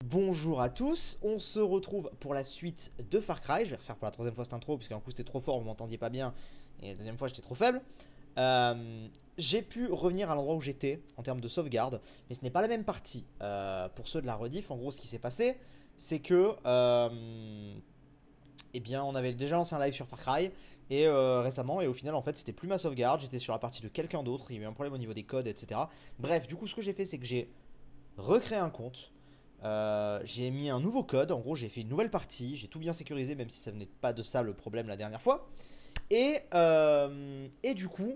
Bonjour à tous, on se retrouve pour la suite de Far Cry. Je vais refaire pour la troisième fois cette intro, puisque d'un coup c'était trop fort, vous m'entendiez pas bien, et la deuxième fois j'étais trop faible. J'ai pu revenir à l'endroit où j'étais en termes de sauvegarde, mais ce n'est pas la même partie. Pour ceux de la rediff, en gros ce qui s'est passé, c'est que eh bien on avait déjà lancé un live sur Far Cry, et récemment, et au final en fait c'était plus ma sauvegarde, j'étais sur la partie de quelqu'un d'autre, il y a eu un problème au niveau des codes, etc. Bref, du coup ce que j'ai fait, c'est que j'ai recréé un compte. J'ai mis un nouveau code, en gros j'ai fait une nouvelle partie, j'ai tout bien sécurisé même si ça venait pas de ça le problème la dernière fois. Et du coup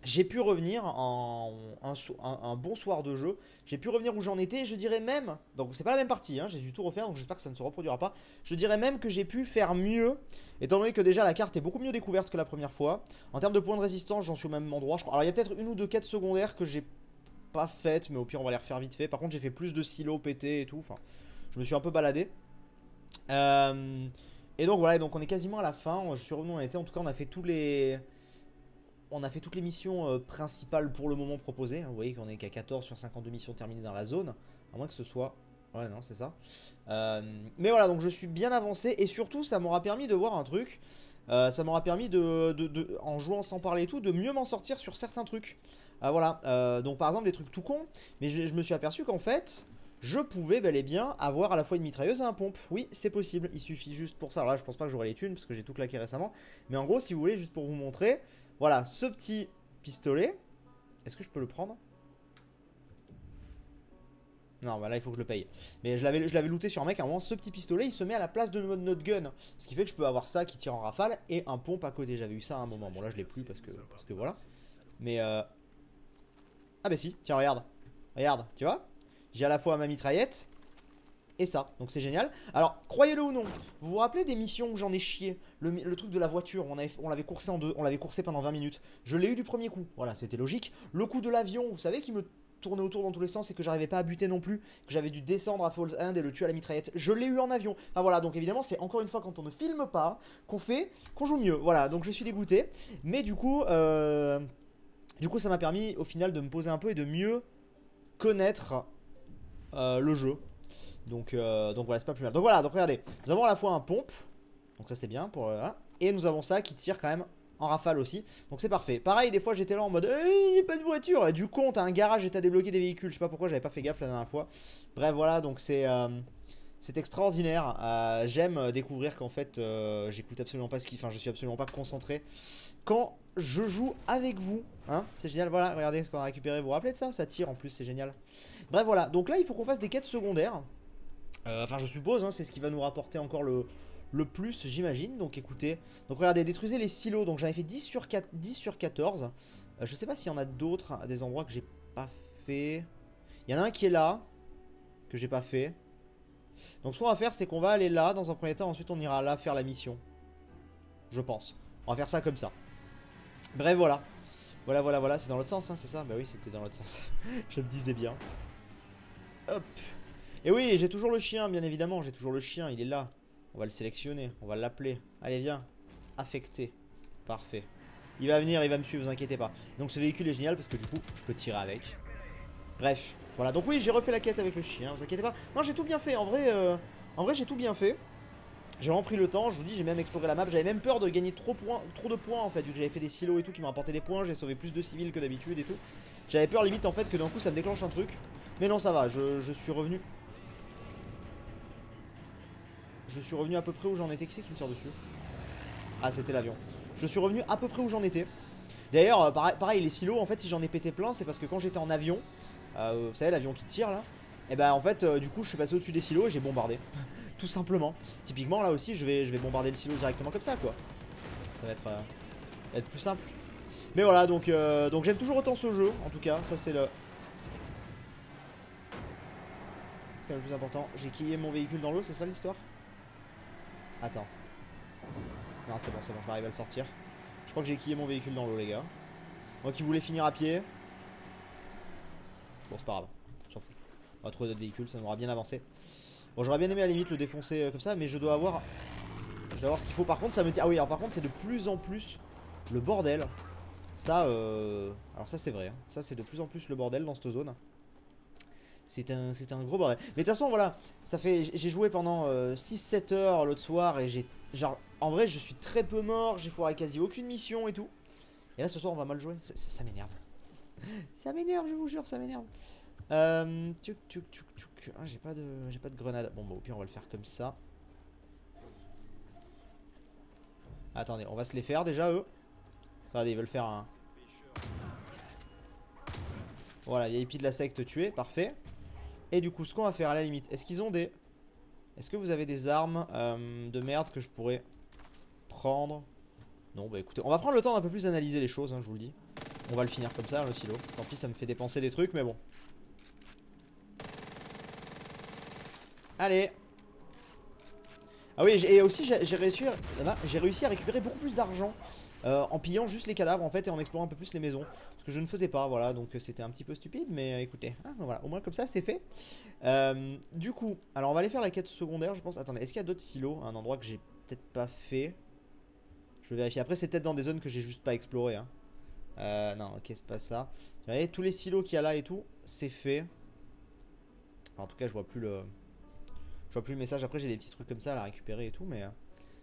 j'ai pu revenir en un bon soir de jeu, j'ai pu revenir où j'en étais, je dirais même, donc c'est pas la même partie, hein, j'ai dû tout refaire donc j'espère que ça ne se reproduira pas. Je dirais même que j'ai pu faire mieux, étant donné que déjà la carte est beaucoup mieux découverte que la première fois. En termes de points de résistance j'en suis au même endroit, je crois. Alors il y a peut-être une ou deux quêtes secondaires que j'ai pas faites, mais au pire on va les refaire vite fait. Par contre j'ai fait plus de silos pétés et tout, enfin je me suis un peu baladé. Et donc voilà, donc on est quasiment à la fin, je suis revenu en été, en tout cas on a fait toutes les missions principales pour le moment proposées. Vous voyez qu'on est qu'à 14 sur 52 missions terminées dans la zone, à moins que ce soit... Ouais non c'est ça. Mais voilà, donc je suis bien avancé, et surtout ça m'aura permis de voir un truc. Ça m'aura permis en jouant sans parler et tout, de mieux m'en sortir sur certains trucs. Voilà, donc par exemple des trucs tout cons, mais je me suis aperçu qu'en fait, je pouvais bel et bien avoir à la fois une mitrailleuse et un pompe. Oui, c'est possible, il suffit juste pour ça. Alors là, je pense pas que j'aurai les thunes, parce que j'ai tout claqué récemment. Mais en gros, si vous voulez, juste pour vous montrer, voilà, ce petit pistolet. Est-ce que je peux le prendre? Non, bah là il faut que je le paye. Mais je l'avais looté sur un mec, à un moment, ce petit pistolet il se met à la place de notre gun. Ce qui fait que je peux avoir ça qui tire en rafale et un pompe à côté. J'avais eu ça à un moment. Bon là je l'ai plus parce que voilà. Mais ah bah si, tiens regarde. Regarde, tu vois? J'ai à la fois ma mitraillette et ça, donc c'est génial. Alors, croyez-le ou non, vous vous rappelez des missions où j'en ai chié? Le truc de la voiture, on l'avait coursé en deux, on l'avait coursé pendant 20 minutes. Je l'ai eu du premier coup, voilà, c'était logique. Le coup de l'avion, vous savez, qui me tournait autour dans tous les sens et que j'arrivais pas à buter non plus, que j'avais dû descendre à Falls End et le tuer à la mitraillette, je l'ai eu en avion. Enfin voilà, donc évidemment, c'est encore une fois quand on ne filme pas qu'on joue mieux. Voilà, donc je suis dégoûté. Mais du coup, ça m'a permis au final de me poser un peu et de mieux connaître le jeu. Donc voilà, c'est pas plus mal. Donc voilà, donc regardez, nous avons à la fois un pompe, donc ça c'est bien pour et nous avons ça qui tire quand même en rafale aussi, donc c'est parfait. Pareil, des fois j'étais là en mode il n'y a pas de voiture, et du coup t'as un garage et t'as débloqué des véhicules, je sais pas pourquoi j'avais pas fait gaffe la dernière fois. Bref voilà, donc c'est extraordinaire. J'aime découvrir qu'en fait j'écoute absolument pas enfin je suis absolument pas concentré quand je joue avec vous, hein, c'est génial. Voilà, regardez ce qu'on a récupéré, vous vous rappelez de ça? Ça tire en plus, c'est génial. Bref voilà, donc là il faut qu'on fasse des quêtes secondaires. Enfin je suppose, hein, c'est ce qui va nous rapporter encore le plus, j'imagine. Donc écoutez, donc regardez, détruisez les silos. Donc j'en ai fait 10 sur 4, 10 sur 14. Je sais pas s'il y en a d'autres à des endroits que j'ai pas fait. Il y en a un qui est là, que j'ai pas fait. Donc ce qu'on va faire, c'est qu'on va aller là dans un premier temps, ensuite on ira là faire la mission. Je pense. On va faire ça comme ça. Bref voilà. Voilà, c'est dans l'autre sens, hein, c'est ça? Bah oui, c'était dans l'autre sens. Je me disais bien. Hop. Et oui, j'ai toujours le chien, bien évidemment, j'ai toujours le chien, il est là. On va le sélectionner, on va l'appeler. Allez, viens. Affecté. Parfait. Il va venir, il va me suivre, vous inquiétez pas. Donc ce véhicule est génial parce que du coup, je peux tirer avec. Bref, voilà. Donc oui, j'ai refait la quête avec le chien, vous inquiétez pas. Non, j'ai tout bien fait, en vrai j'ai tout bien fait. J'ai vraiment pris le temps, je vous dis, j'ai même exploré la map. J'avais même peur de gagner trop de points en fait, vu que j'avais fait des silos et tout qui m'ont apporté des points. J'ai sauvé plus de civils que d'habitude et tout. J'avais peur limite en fait que d'un coup ça me déclenche un truc. Mais non, ça va, je suis revenu. Je suis revenu à peu près où j'en étais. Qui c'est qui me tire dessus? Ah, c'était l'avion. Je suis revenu à peu près où j'en étais. D'ailleurs, pareil, les silos, en fait, si j'en ai pété plein, c'est parce que quand j'étais en avion, vous savez, l'avion qui tire là, et ben en fait, du coup, je suis passé au-dessus des silos et j'ai bombardé. Tout simplement. Typiquement, là aussi, je vais bombarder le silo directement comme ça, quoi. Ça va être plus simple. Mais voilà, donc j'aime toujours autant ce jeu, en tout cas, ça c'est le. C'est quand même le plus important. J'ai quillé mon véhicule dans l'eau, c'est ça l'histoire? Attends. Non, c'est bon, je vais arriver à le sortir. Je crois que j'ai quillé mon véhicule dans l'eau, les gars. Moi qui voulais finir à pied. Bon, c'est pas grave, on s'en fout. On va trouver d'autres véhicules, ça nous aura bien avancé. Bon, j'aurais bien aimé à la limite le défoncer comme ça, mais je dois avoir ce qu'il faut. Par contre, ça me dit. Ah oui, alors par contre, c'est de plus en plus le bordel. Ça, alors ça, c'est vrai. Hein. Ça, c'est de plus en plus le bordel dans cette zone. C'est un gros bordel. Mais de toute façon, voilà, ça fait. J'ai joué pendant 6-7 heures l'autre soir et j'ai. Genre, en vrai, je suis très peu mort, j'ai foiré quasi aucune mission et tout. Et là, ce soir, on va mal jouer. Ça m'énerve. Ça m'énerve, je vous jure, ça m'énerve. Ah, j'ai pas de grenade. Bon, bah, au pire, on va le faire comme ça. Attendez, on va se les faire déjà, eux. Regardez, ils veulent faire un. Voilà, VIP de la secte tué, parfait. Et du coup, ce qu'on va faire à la limite, est-ce qu'ils ont des. Est-ce que vous avez des armes de merde que je pourrais prendre? Non, bah écoutez, on va prendre le temps d'un peu plus analyser les choses, hein, je vous le dis. On va le finir comme ça, le silo. Tant pis, ça me fait dépenser des trucs, mais bon. Allez. Ah oui, et aussi j'ai réussi à récupérer beaucoup plus d'argent en pillant juste les cadavres en fait et en explorant un peu plus les maisons. Ce que je ne faisais pas, voilà, donc c'était un petit peu stupide, mais écoutez, hein, voilà, au moins comme ça c'est fait. Du coup, alors on va aller faire la quête secondaire, je pense. Attendez, est-ce qu'il y a d'autres silos? Un endroit que j'ai peut-être pas fait. Je vais vérifier. Après, c'est peut-être dans des zones que j'ai juste pas explorées. Hein. Non, ok, c'est pas ça. Vous voyez, tous les silos qu'il y a là et tout, c'est fait. Enfin, en tout cas, je vois plus le message. Après, j'ai des petits trucs comme ça à la récupérer et tout, mais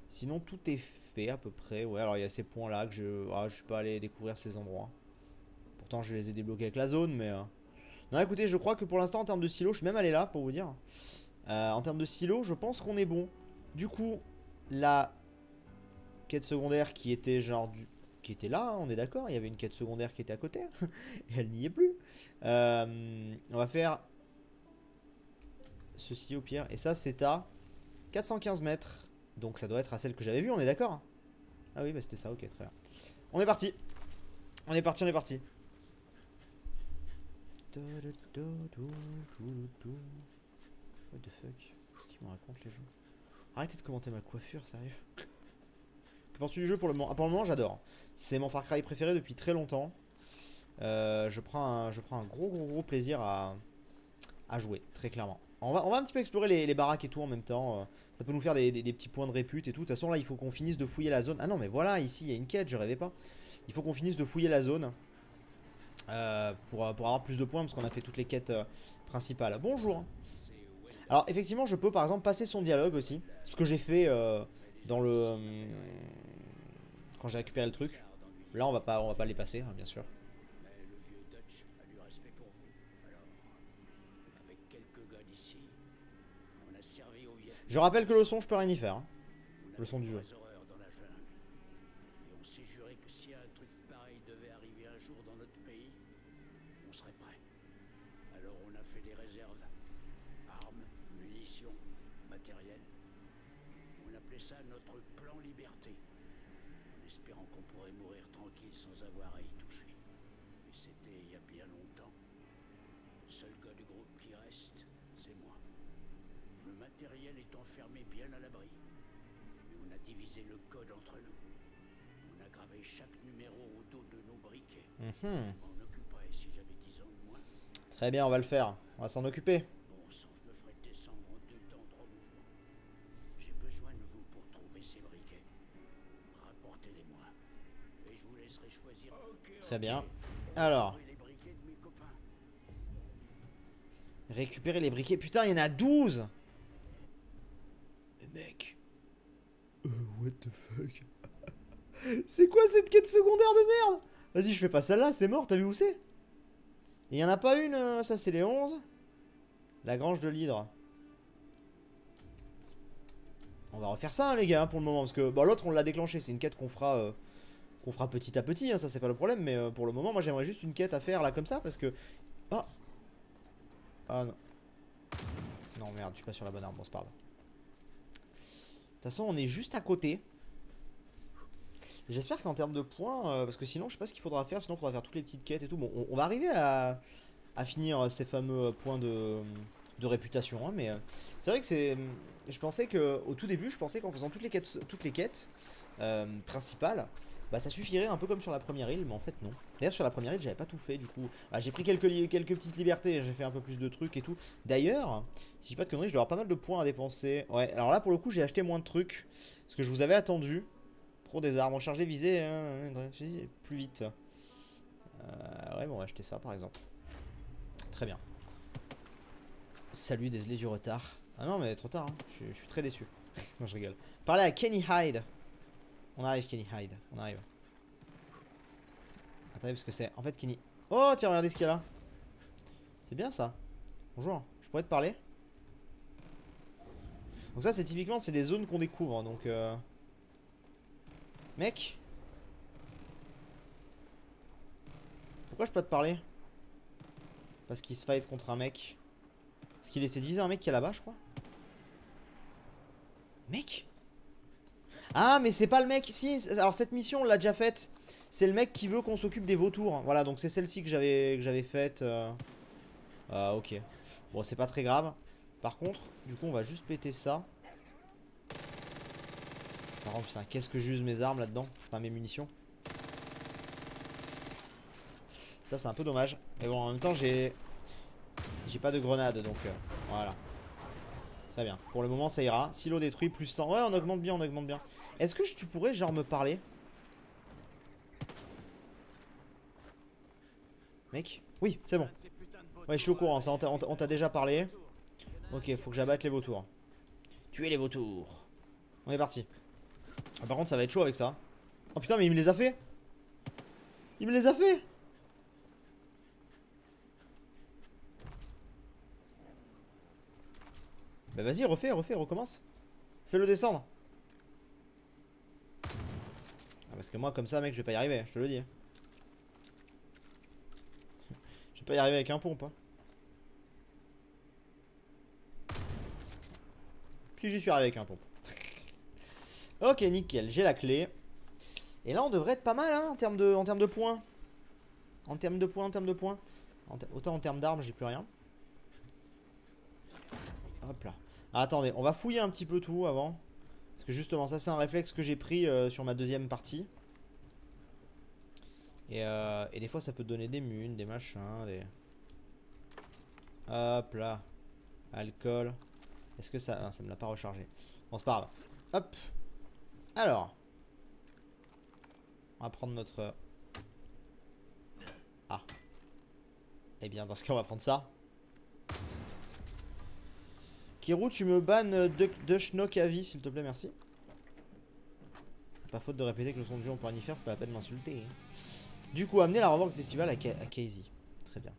sinon, tout est fait à peu près. Ouais, alors il y a ces points-là que je suis pas allé découvrir ces endroits. Pourtant, je les ai débloqués avec la zone, mais non, écoutez, je crois que pour l'instant, en termes de silos, je suis même allé là pour vous dire. En termes de silos, je pense qu'on est bon. Du coup, la quête secondaire qui était genre qui était là, hein, on est d'accord. Il y avait une quête secondaire qui était à côté et elle n'y est plus. On va faire ceci au pire. Et ça, c'est à 415 mètres. Donc ça doit être à celle que j'avais vue, on est d'accord? Ah oui, bah c'était ça, ok, très bien. On est parti. On est parti, on est parti. What the fuck? Qu'est-ce qu'ils me racontent les gens? Arrêtez de commenter ma coiffure, sérieux. Que penses-tu du jeu pour le moment? Ah, pour le moment, j'adore. C'est mon Far Cry préféré depuis très longtemps. Je prends un gros plaisir à jouer, très clairement. On va un petit peu explorer les baraques et tout en même temps. Ça peut nous faire des petits points de répute et tout. De toute façon, là, il faut qu'on finisse de fouiller la zone. Ah non, mais voilà, ici, il y a une quête, je rêvais pas. Il faut qu'on finisse de fouiller la zone pour avoir plus de points parce qu'on a fait toutes les quêtes principales. Bonjour. Alors, effectivement, je peux par exemple passer son dialogue aussi. Ce que j'ai fait dans le. Quand j'ai récupéré le truc. Là, on va pas les passer, hein, bien sûr. Je rappelle que le son, je peux rien y faire. Hein. Le son du jeu. Ça notre plan liberté, en espérant qu'on pourrait mourir tranquille sans avoir à y toucher. Mais c'était il y a bien longtemps. Le seul gars du groupe qui reste, c'est moi. Le matériel est enfermé bien à l'abri. Mais on a divisé le code entre nous. On a gravé chaque numéro au dos de nos briquets. Je m'en occuperais si j'avais 10 ans de moins. Très bien, on va le faire. On va s'en occuper. Très bien. Alors. Récupérer les briquets. Putain, il y en a 12. Mais mec. What the fuck. C'est quoi cette quête secondaire de merde? Vas-y, je fais pas celle-là, c'est mort, t'as vu où c'est? Il y en a pas une, ça c'est les 11. La grange de l'hydre. On va refaire ça, hein, les gars, pour le moment. Parce que bon, l'autre, on l'a déclenché. C'est une quête qu'on fera petit à petit, hein, ça c'est pas le problème, mais pour le moment moi j'aimerais juste une quête à faire là comme ça parce que... Ah. Ah non. Non merde, je suis pas sur la bonne arme, bon c'est pas grave. De toute façon on est juste à côté. J'espère qu'en termes de points, parce que sinon je sais pas ce qu'il faudra faire, sinon il faudra faire toutes les petites quêtes et tout. Bon on va arriver à finir ces fameux points de réputation, hein, mais c'est vrai que c'est... Je pensais qu'au tout début, je pensais qu'en faisant toutes les quêtes principales, bah ça suffirait un peu comme sur la première île, mais en fait non. D'ailleurs sur la première île j'avais pas tout fait du coup. J'ai pris quelques petites libertés, j'ai fait un peu plus de trucs et tout. D'ailleurs, si je dis pas de conneries, je dois avoir pas mal de points à dépenser. Ouais, alors là pour le coup j'ai acheté moins de trucs. Parce que je vous avais attendu. Pro des armes rechargées visées, hein, plus vite. Ouais, bon, on va acheter ça par exemple. Très bien. Salut, désolé du retard. Ah non, mais trop tard, hein. Je suis très déçu. Non, je rigole. Parler à Kenny Hyde. On arrive, Kenny Hyde. On arrive. Attendez, parce que c'est... En fait, Kenny... Oh, tiens, regardez ce qu'il y a là. C'est bien, ça. Bonjour, je pourrais te parler? Donc ça, c'est typiquement, c'est des zones qu'on découvre, hein, donc... Mec? Pourquoi je peux pas te parler? Parce qu'il se fight contre un mec. Parce qu'il essaie de viser un mec qui est là-bas, je crois. Mec? Ah, mais c'est pas le mec. Si, alors cette mission, on l'a déjà faite. C'est le mec qui veut qu'on s'occupe des vautours. Voilà, donc c'est celle-ci que j'avais faite. Ok. Bon, c'est pas très grave. Par contre, du coup, on va juste péter ça. Par contre, putain, qu'est-ce que j'use mes armes là-dedans? Enfin, mes munitions. Ça, c'est un peu dommage. Mais bon, en même temps, j'ai pas de grenade, donc voilà. Très bien. Pour le moment, ça ira. Silo détruit, plus 100. Ouais, on augmente bien, on augmente bien. Est-ce que tu pourrais, genre, me parler? Mec? Oui, c'est bon. Ouais, je suis au courant, ça, on t'a déjà parlé. Ok, faut que j'abatte les vautours. Tuer les vautours. On est parti. Ah, par contre, ça va être chaud avec ça. Oh putain, mais il me les a fait. Il me les a fait. Bah vas-y, refais, recommence. Fais-le descendre. Ah, parce que moi, comme ça, mec, je vais pas y arriver, je te le dis. Je vais pas y arriver avec un pompe, hein. Puis j'y suis arrivé avec un pompe. Ok, nickel, j'ai la clé. Et là, on devrait être pas mal, hein, en termes de points. En termes de points. Autant en termes d'armes, j'ai plus rien. Hop là. Ah, attendez, on va fouiller un petit peu tout avant. Parce que justement, ça, c'est un réflexe que j'ai pris sur ma deuxième partie. Et des fois, ça peut donner des munes, des machins, des... Hop là. Alcool. Est-ce que ça... Ah, ça me l'a pas rechargé. Bon, c'est pas grave. Hop. Alors. On va prendre notre... Ah. Eh bien, dans ce cas, on va prendre ça. Kirou, tu me bannes Dushnok à vie, s'il te plaît, merci. Pas faute de répéter que le son de jeu on peut rien y faire, c'est pas la peine de m'insulter. Du coup, amener la remorque festival à Casey. Très bien.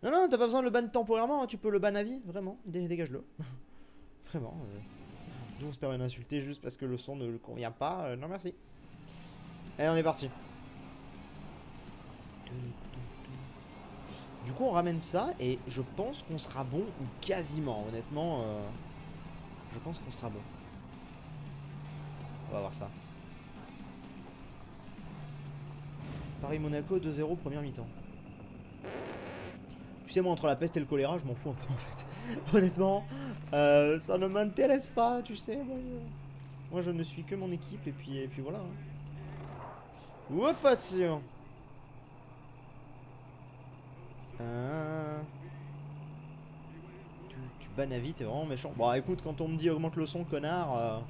Non, non, t'as pas besoin de le ban temporairement, hein, tu peux le ban à vie, vraiment, dégage-le. Vraiment. D'où on se permet d'insulter juste parce que le son ne le convient pas, non merci. Allez, on est parti. Du coup, on ramène ça et je pense qu'on sera bon, ou quasiment, honnêtement. Je pense qu'on sera bon. On va voir ça. Paris-Monaco 2-0 première mi-temps. Tu sais, moi, entre la peste et le choléra, je m'en fous un peu en fait. Honnêtement, ça ne m'intéresse pas, tu sais. Moi, je ne suis que mon équipe et puis voilà. Hop, attention. Tu bannes à vie, t'es vraiment méchant. Bon, écoute, quand on me dit augmente le son, connard,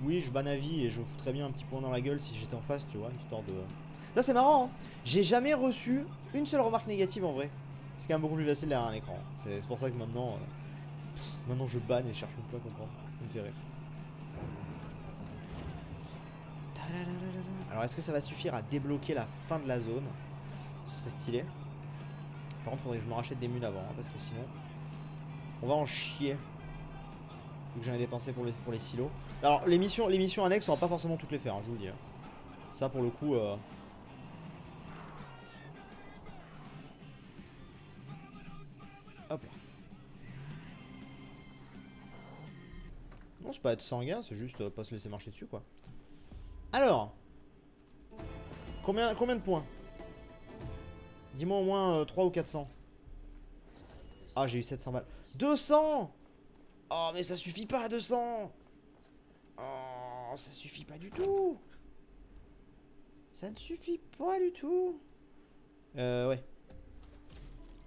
oui, je banne à vie et je foutrais bien un petit point dans la gueule si j'étais en face, tu vois, histoire de... Ça, c'est marrant, hein. J'ai jamais reçu une seule remarque négative en vrai. C'est quand même beaucoup plus facile derrière un écran. C'est pour ça que maintenant, maintenant je banne et je cherche même plus à comprendre. Ça me fait rire. Alors, est-ce que ça va suffire à débloquer la fin de la zone? Ce serait stylé. Par contre, faudrait que je me rachète des mules avant, hein, parce que sinon, on va en chier. Vu que j'en ai dépensé pour les silos. Alors, les missions annexes, on va pas forcément toutes les faire, hein, je vous le dis. Ça, pour le coup... Hop là. Non, c'est pas être sanguin, c'est juste pas se laisser marcher dessus, quoi. Alors. Combien de points? Dis-moi au moins 300 ou 400. Ah, j'ai eu 700 balles. 200! Oh, mais ça suffit pas, 200! Oh, ça suffit pas du tout! Ça ne suffit pas du tout! Ouais.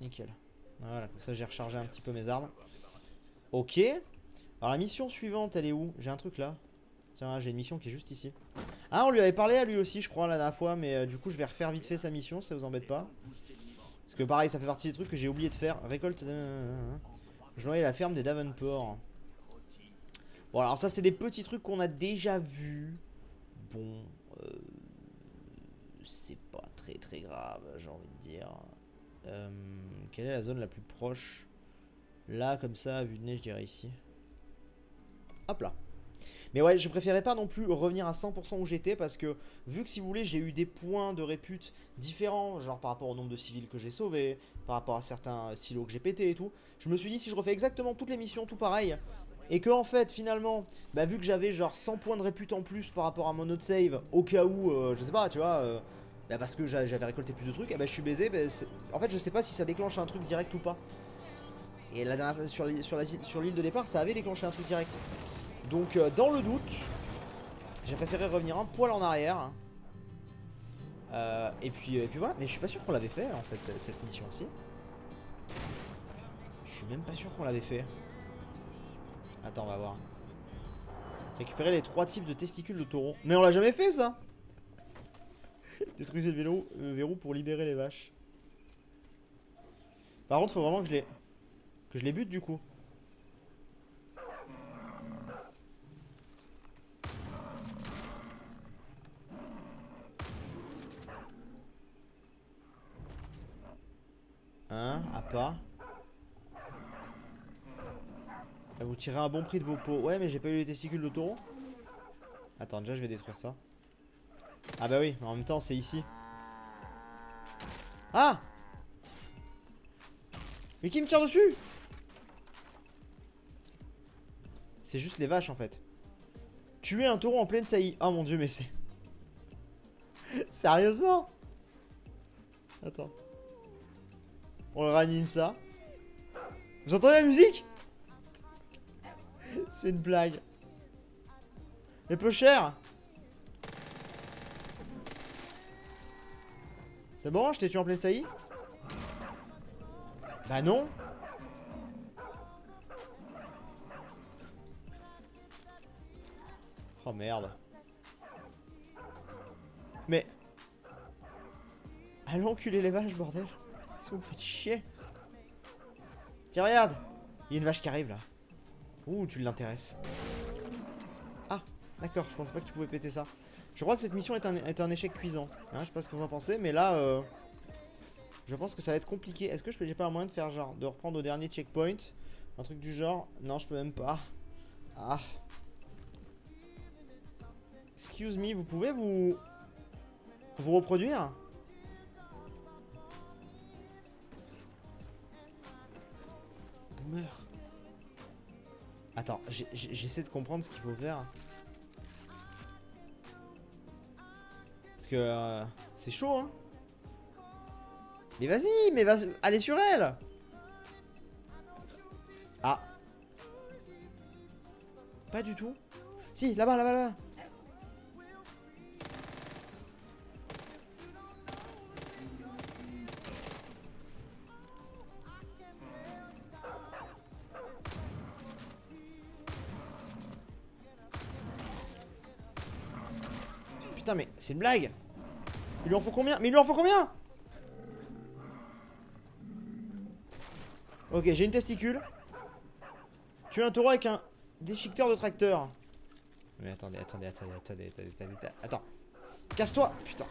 Nickel. Voilà, comme ça j'ai rechargé un petit peu mes armes. Ok. Alors la mission suivante, elle est où? J'ai un truc là. Tiens, j'ai une mission qui est juste ici. Ah, on lui avait parlé à lui aussi, je crois, la dernière fois. Mais du coup, je vais refaire vite fait sa mission, ça vous embête pas. Parce que pareil, ça fait partie des trucs que j'ai oublié de faire. Récolte... Journée la ferme des Davenport. Bon, alors ça, c'est des petits trucs qu'on a déjà vus. Bon... c'est pas très très grave, j'ai envie de dire. Quelle est la zone la plus proche? Là, comme ça, vue de nez, je dirais ici. Hop là. Mais ouais, je préférais pas non plus revenir à 100% où j'étais parce que vu que si vous voulez j'ai eu des points de répute différents, genre par rapport au nombre de civils que j'ai sauvés, par rapport à certains silos que j'ai pétés et tout, je me suis dit si je refais exactement toutes les missions tout pareil et que en fait finalement, bah vu que j'avais genre 100 points de répute en plus par rapport à mon autre save, au cas où, je sais pas, tu vois, bah parce que j'avais récolté plus de trucs, et bah je suis baisé, bah, en fait je sais pas si ça déclenche un truc direct ou pas. Et la dernière fois sur l'île de départ ça avait déclenché un truc direct. Donc dans le doute, j'ai préféré revenir un poil en arrière. Et puis voilà, mais je suis pas sûr qu'on l'avait fait en fait cette mission aussi. Je suis même pas sûr qu'on l'avait fait. Attends, on va voir. Récupérer les 3 types de testicules de taureau. Mais on l'a jamais fait ça. Détruisez le verrou pour libérer les vaches. Par contre, faut vraiment que je les bute du coup. Hein, à pas. Vous tirez un bon prix de vos peaux. Ouais, mais j'ai pas eu les testicules de taureau. Attends, déjà je vais détruire ça. Ah bah oui, mais en même temps c'est ici. Ah! Mais qui me tire dessus? C'est juste les vaches en fait. Tuer un taureau en pleine saillie. Oh mon dieu, mais c'est... Sérieusement? Attends. On le réanime ça. Vous entendez la musique? C'est une blague. Mais peu cher. C'est bon, je t'ai tué en pleine saillie? Bah non. Oh merde. Mais... allez enculer les vaches, bordel. Qu'est-ce que vous me faites chier? Tiens, regarde. Il y a une vache qui arrive là. Ouh, tu l'intéresses. Ah, d'accord, je pensais pas que tu pouvais péter ça. Je crois que cette mission est un échec cuisant. Hein, je sais pas ce que vous en pensez, mais là, je pense que ça va être compliqué. Est-ce que j'ai pas un moyen de faire genre, de reprendre au dernier checkpoint? Un truc du genre? Non, je peux même pas. Ah. Excuse me, vous pouvez vous reproduire? Boomer. Attends, j'essaie de comprendre ce qu'il faut faire. Parce que c'est chaud, hein. Mais vas-y, mais vas-y, allez sur elle. Ah. Pas du tout. Si, là-bas, là-bas, là-bas. Putain, mais c'est une blague. Il lui en faut combien? Mais il lui en faut combien? Ok, j'ai une testicule. Tu es un taureau avec un déchiqueteur de tracteur. Mais attendez. Attends. Casse-toi, putain.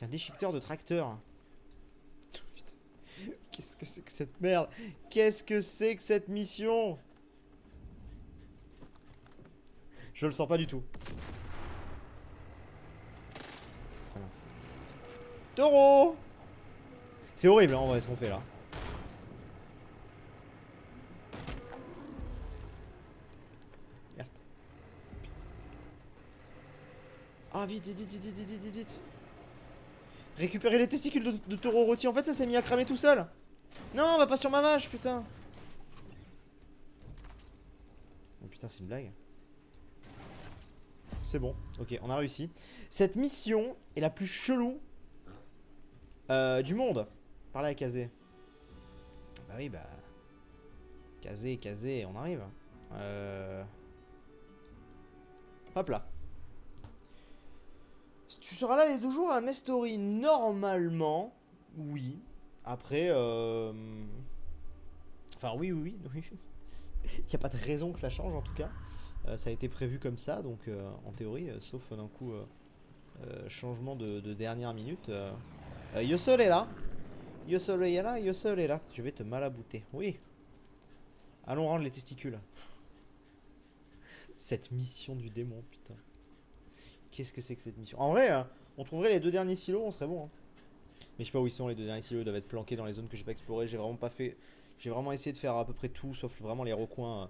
Un déchiqueteur de tracteur. Putain. Qu'est-ce que c'est que cette merde? Qu'est-ce que c'est que cette mission? Je le sens pas du tout. Voilà. Taureau! C'est horrible, hein, en vrai, ce qu'on fait là. Merde. Putain. Ah, vite. Récupérer les testicules de taureau rôti. En fait, ça s'est mis à cramer tout seul. Non, va pas sur ma vache, putain. Oh putain, c'est une blague. C'est bon, ok, on a réussi. Cette mission est la plus chelou du monde. Parlez à Kazé. Bah oui, bah... Kazé, on arrive. Hop là. Tu seras là les 2 jours à Mestory. Normalement, Oui. Après, enfin oui, oui, oui. Il n'y a pas de raison que ça change en tout cas. Ça a été prévu comme ça, donc en théorie, sauf d'un coup changement de dernière minute. Yosol est là. Yosol est là, Yosol est là. Je vais te malabouter. Oui. Allons rendre les testicules. Cette mission du démon, putain. Qu'est-ce que c'est que cette mission? En vrai, on trouverait les 2 derniers silos, on serait bon. Hein. Mais je sais pas où ils sont, les 2 derniers silos. Ils doivent être planqués dans les zones que j'ai pas explorées. J'ai vraiment pas fait. J'ai vraiment essayé de faire à peu près tout, sauf vraiment les recoins.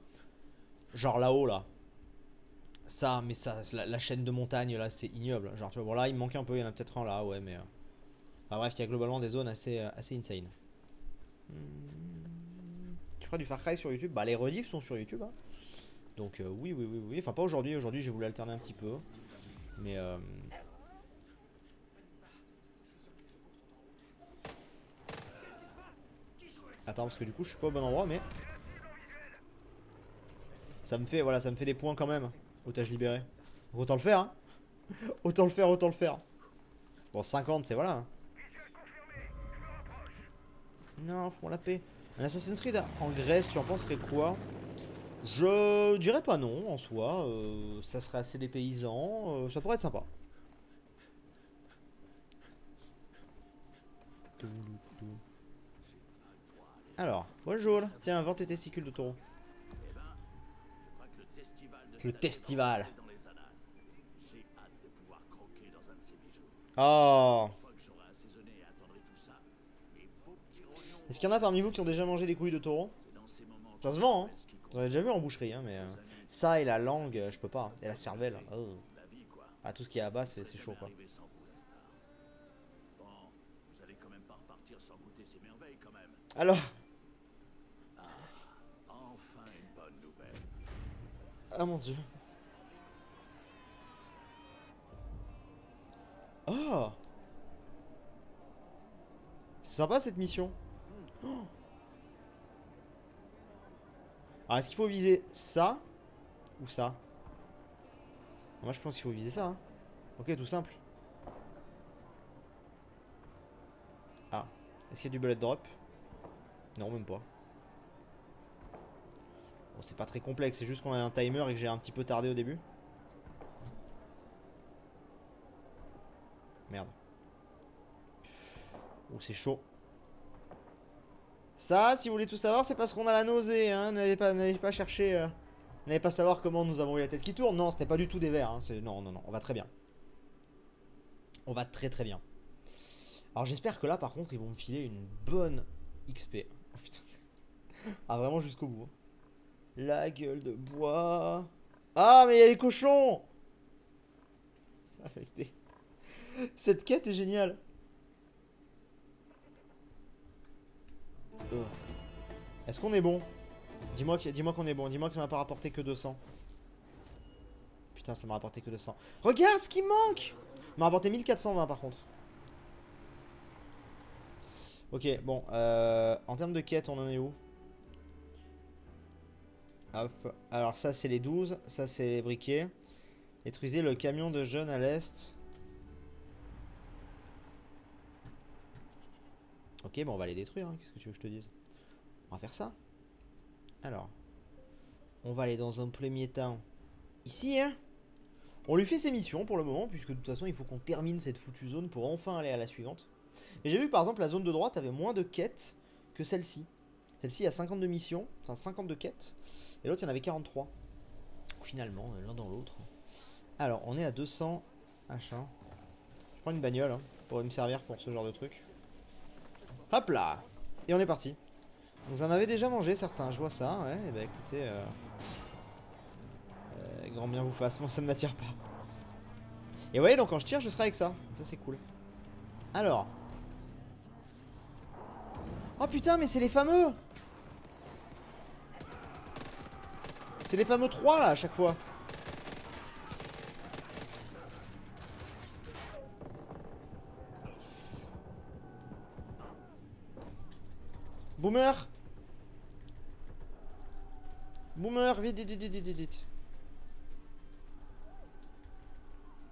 Genre là-haut, là. Ça, mais ça, la chaîne de montagne, là, c'est ignoble. Genre, tu vois, bon, là, il me manque un peu. Il y en a peut-être un là, ouais, mais. Enfin, bref, il y a globalement des zones assez insane. Tu feras du Far Cry sur YouTube? Bah, les rediffs sont sur YouTube. Hein. Donc, oui, oui, oui, oui. Enfin, pas aujourd'hui. Aujourd'hui, j'ai voulu alterner un petit peu. Mais. Attends, parce que du coup, je suis pas au bon endroit, mais. Ça me fait, voilà, ça me fait des points quand même. Otage libéré. Autant le faire, hein. Autant le faire, autant le faire. Bon, 50, c'est voilà. Hein. Non, fous-moi la paix. Un Assassin's Creed en Grèce, tu en penserais quoi? Je dirais pas non, en soi. Ça serait assez dépaysant. Ça pourrait être sympa. Alors, bonjour. Tiens, invente tes testicules de taureau. Le testival. Oh. Est-ce qu'il y en a parmi vous qui ont déjà mangé des couilles de taureau? Ça se vend, hein. J'en ai déjà vu en boucherie, hein, mais ça et la langue, je peux pas. Et la cervelle. Oh. Ah, tout ce qui est à bas, c'est chaud, quoi. Alors. Ah mon dieu. Oh. C'est sympa cette mission. Oh. Alors est-ce qu'il faut viser ça ou ça? Moi je pense qu'il faut viser ça. Hein. Ok, tout simple. Ah. Est-ce qu'il y a du bullet drop? Non, même pas. Bon, c'est pas très complexe, c'est juste qu'on a un timer et que j'ai un petit peu tardé au début. Merde. Oh, c'est chaud. Ça, si vous voulez tout savoir, c'est parce qu'on a la nausée. Hein. N'allez pas chercher. N'allez pas savoir comment nous avons eu la tête qui tourne. Non, ce n'est pas du tout des verres. Hein. Non, non, non. On va très bien. On va très très bien. Alors j'espère que là, par contre, ils vont me filer une bonne XP. Oh, putain. Ah, vraiment jusqu'au bout. La gueule de bois. Ah, mais il y a les cochons. Affecté. Cette quête est géniale. Est-ce qu'on est bon? Dis-moi qu'on est bon. Dis-moi que ça m'a pas rapporté que 200. Putain, ça m'a rapporté que 200. Regarde ce qui manque. M'a rapporté 1420 par contre. Ok, bon. En termes de quête, on en est où? Hop. Alors ça, c'est les 12. Ça, c'est les briquets. Détruisez le camion de jeunes à l'est. Ok, bon, on va les détruire. Hein. Qu'est-ce que tu veux que je te dise? On va faire ça. Alors. On va aller dans un premier temps. Ici, hein. On lui fait ses missions pour le moment, puisque de toute façon, il faut qu'on termine cette foutue zone pour enfin aller à la suivante. Et j'ai vu que par exemple, la zone de droite avait moins de quêtes que celle-ci. Celle-ci a 52 missions, enfin 52 quêtes. Et l'autre, il y en avait 43. Finalement, l'un dans l'autre. Alors, on est à 200 H1. Je prends une bagnole hein, pour me servir pour ce genre de truc. Hop là. Et on est parti. Vous en avez déjà mangé certains, je vois ça. Ouais, et bah écoutez... grand bien vous fasse, moi ça ne m'attire pas. Et vous voyez, donc quand je tire, je serai avec ça. Ça, c'est cool. Alors. Oh putain, mais c'est les fameux. C'est les fameux 3 là, à chaque fois. Boomer. Boomer, vite, vite, vite, vite, vite, vite.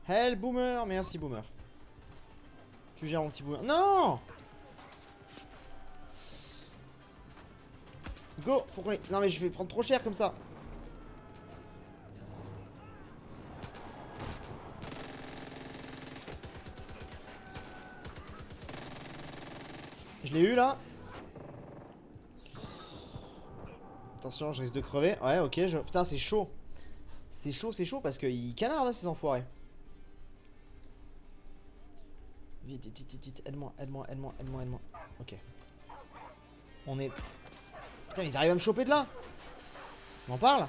Hell, Boomer. Merci, Boomer. Tu gères mon petit Boomer. Non. Go, faut qu'on les... Non mais je vais prendre trop cher comme ça. Je l'ai eu là. Attention, je risque de crever. Ouais, ok. Putain, c'est chaud. C'est chaud parce qu'ils canardent là, ces enfoirés. Vite, vite, vite, vite. Aide-moi. Ok. On est... Putain, ils arrivent à me choper de là. On en parle.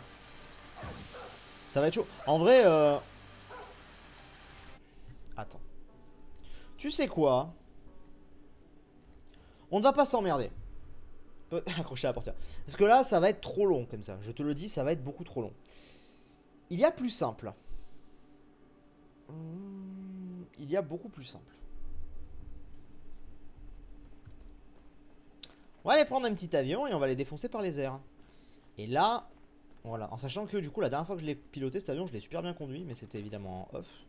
Ça va être chaud. En vrai, Attends. Tu sais quoi? On ne va pas s'emmerder. Accrocher à la portière. Parce que là, ça va être trop long comme ça. Je te le dis, ça va être beaucoup trop long. Il y a plus simple. Il y a beaucoup plus simple. On va aller prendre un petit avion et on va les défoncer par les airs. Et là, voilà. En sachant que du coup, la dernière fois que je l'ai piloté cet avion, je l'ai super bien conduit. Mais c'était évidemment en off.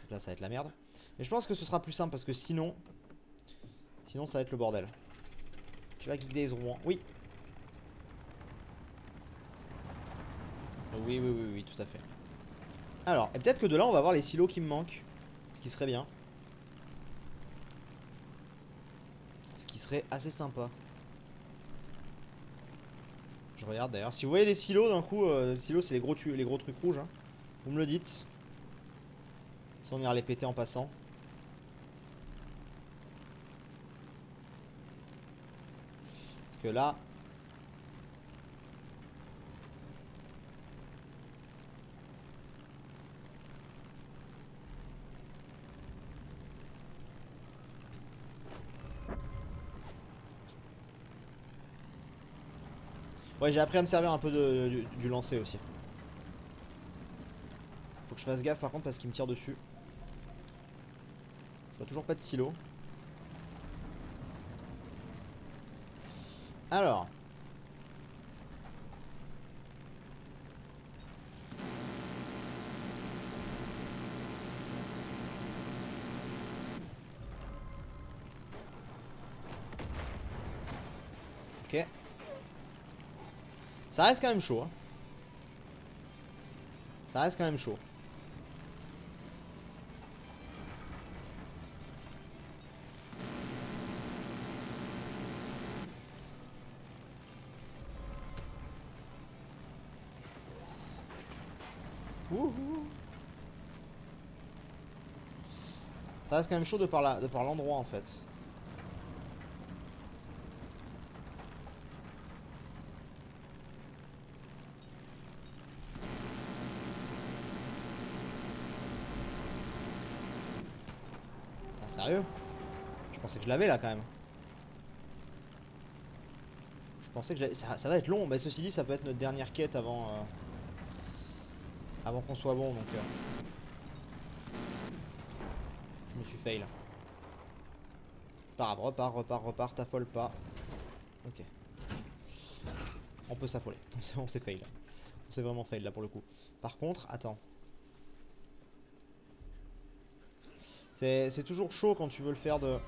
Donc là, ça va être la merde. Mais je pense que ce sera plus simple parce que sinon... Sinon, ça va être le bordel. Tu vas geek des Rouen. Oui. Oui, tout à fait. Alors, et peut-être que de là, on va voir les silos qui me manquent. Ce qui serait bien. Ce qui serait assez sympa. Je regarde d'ailleurs. Si vous voyez les silos d'un coup, les silos c'est les gros trucs rouges. Hein. Vous me le dites. Sans on ira les péter en passant. Parce que là... Ouais, j'ai appris à me servir un peu du lancer aussi. Faut que je fasse gaffe par contre parce qu'il me tire dessus. Je vois toujours pas de silo. Alors. Ok. Ça reste quand même chaud. Hein. Ça reste quand même chaud. Wouhou. Ça reste quand même chaud de par l'endroit en fait. Sérieux? Je pensais que je l'avais là quand même. Je pensais que ça va être long. Mais ceci dit, ça peut être notre dernière quête avant, avant qu'on soit bon. Donc, je me suis fail. Pas grave, repars, t'affole pas. Ok. On peut s'affoler. On s'est fail. On s'est vraiment fail là pour le coup. Par contre, attends. C'est toujours chaud quand tu veux le faire de...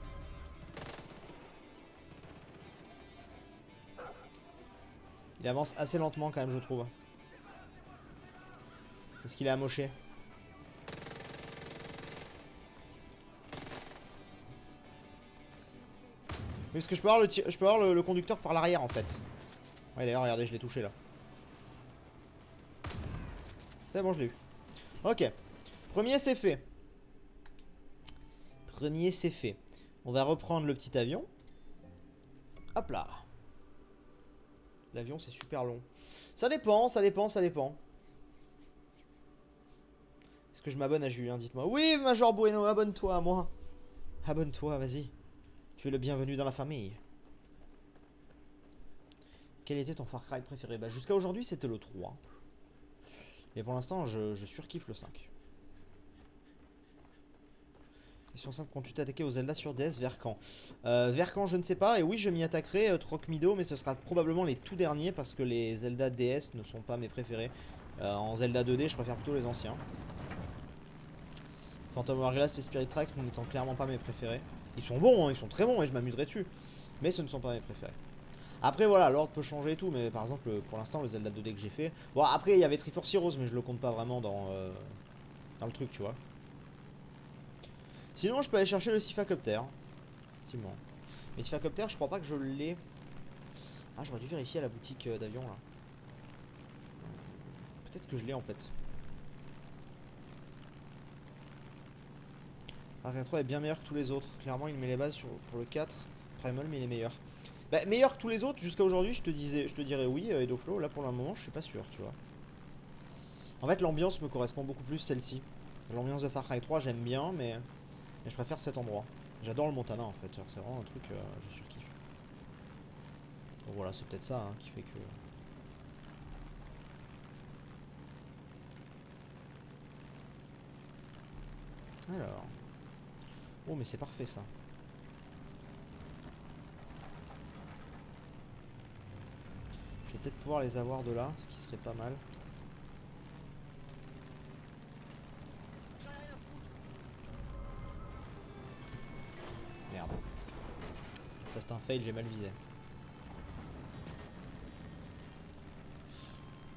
Il avance assez lentement quand même, je trouve. Est-ce qu'il est amoché? Oui, parce que je peux avoir le conducteur par l'arrière en fait. Ouais, d'ailleurs, regardez, je l'ai touché là. C'est bon, je l'ai eu. Ok. Premier, c'est fait. Premier, c'est fait. On va reprendre le petit avion. Hop là. L'avion, c'est super long. Ça dépend. Est-ce que je m'abonne à Julien? Dites-moi. Oui, Major Bueno, abonne-toi à moi. Abonne-toi, vas-y. Tu es le bienvenu dans la famille. Quel était ton Far Cry préféré? Bah, jusqu'à aujourd'hui, c'était le 3. Mais pour l'instant, je surkiffe le 5. Question simple, comptes-tu t'attaquer aux Zelda sur DS? Vers quand? Vers quand, je ne sais pas. Et oui, je m'y attaquerai, Trocmido, mais ce sera probablement les tout derniers parce que les Zelda DS ne sont pas mes préférés. En Zelda 2D, je préfère plutôt les anciens. Phantom Hourglass et Spirit Tracks n'étant clairement pas mes préférés. Ils sont bons, hein, ils sont très bons et je m'amuserai dessus. Mais ce ne sont pas mes préférés. Après voilà, l'ordre peut changer et tout, mais par exemple pour l'instant le Zelda 2D que j'ai fait. Bon après il y avait Triforce Heroes, mais je le compte pas vraiment dans le truc, tu vois. Sinon je peux aller chercher le Sifacopter. Effectivement. Mais Sifacopter je crois pas que je l'ai. Ah j'aurais dû vérifier à la boutique d'avion là. Peut-être que je l'ai en fait. Arc 3 est bien meilleur que tous les autres. Clairement il met les bases pour le 4. Primal mais il est meilleur. Bah, meilleur que tous les autres jusqu'à aujourd'hui je te dirais oui Edoflow. Là pour le moment je suis pas sûr, tu vois. En fait l'ambiance me correspond beaucoup plus celle-ci. L'ambiance de Far Cry 3 j'aime bien mais je préfère cet endroit. J'adore le Montana en fait, c'est vraiment un truc je surkiffe. Donc voilà c'est peut-être ça hein, qui fait que... Alors... Oh mais c'est parfait ça. Je vais peut-être pouvoir les avoir de là, ce qui serait pas mal. Merde. Ça c'est un fail, j'ai mal visé.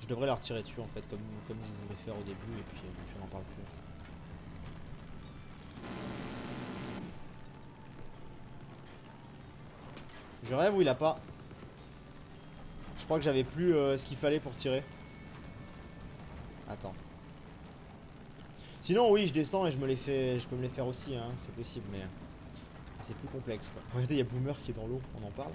Je devrais la retirer dessus en fait, comme je voulais faire au début, et puis on n'en parle plus. Je rêve ou il a pas. Je crois que j'avais plus ce qu'il fallait pour tirer. Attends. Sinon oui je descends et je peux me les faire aussi hein, c'est possible mais c'est plus complexe quoi. Regardez il y a Boomer qui est dans l'eau, on en parle.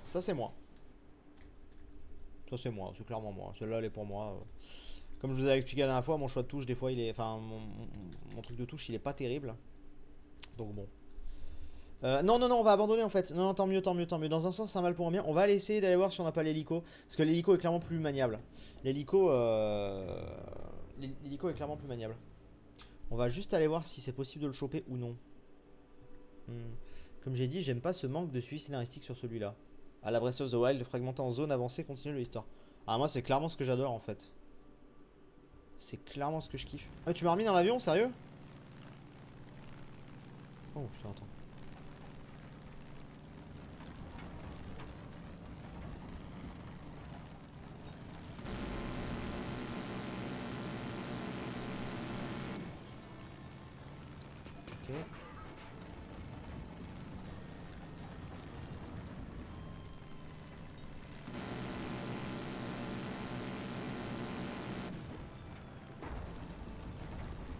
Ça c'est moi. Ça c'est moi, c'est clairement moi. Celle-là elle est pour moi. Comme je vous avais expliqué la dernière fois, mon choix de touche des fois il est... Enfin mon truc de touche il est pas terrible. Donc bon. Non, on va abandonner en fait. Non, tant mieux. Dans un sens, c'est un mal pour un bien. On va aller essayer d'aller voir si on n'a pas l'hélico. Parce que l'hélico est clairement plus maniable. L'hélico est clairement plus maniable. On va juste aller voir si c'est possible de le choper ou non. Comme j'ai dit, j'aime pas ce manque de suivi scénaristique sur celui-là. À la Breath of the Wild, fragmenté en zone avancée, continue l'histoire. Ah, moi, c'est clairement ce que j'adore en fait. C'est clairement ce que je kiffe. Ah, tu m'as remis dans l'avion, sérieux? Oh, putain, attends. Ok.